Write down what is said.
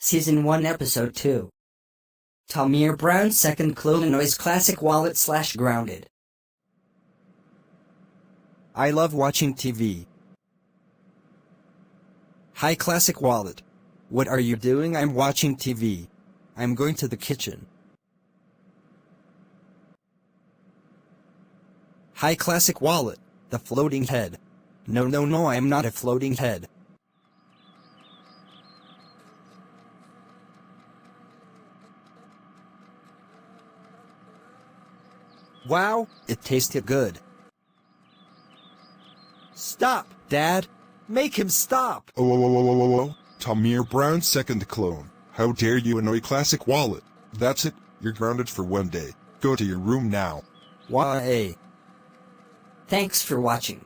Season 1 Episode 2. Tamir Brown's second clone annoys classic wallet/grounded. I love watching TV. Hi Classic Wallet. What are you doing? I'm watching TV. I'm going to the kitchen. Hi Classic Wallet. The floating head. No, I'm not a floating head. Wow, it tasted good. Stop, Dad. Make him stop. Oh. Tamir Brown's second clone. How dare you annoy Classic Wallet? That's it, you're grounded for 1 day. Go to your room now. Why? Thanks for watching.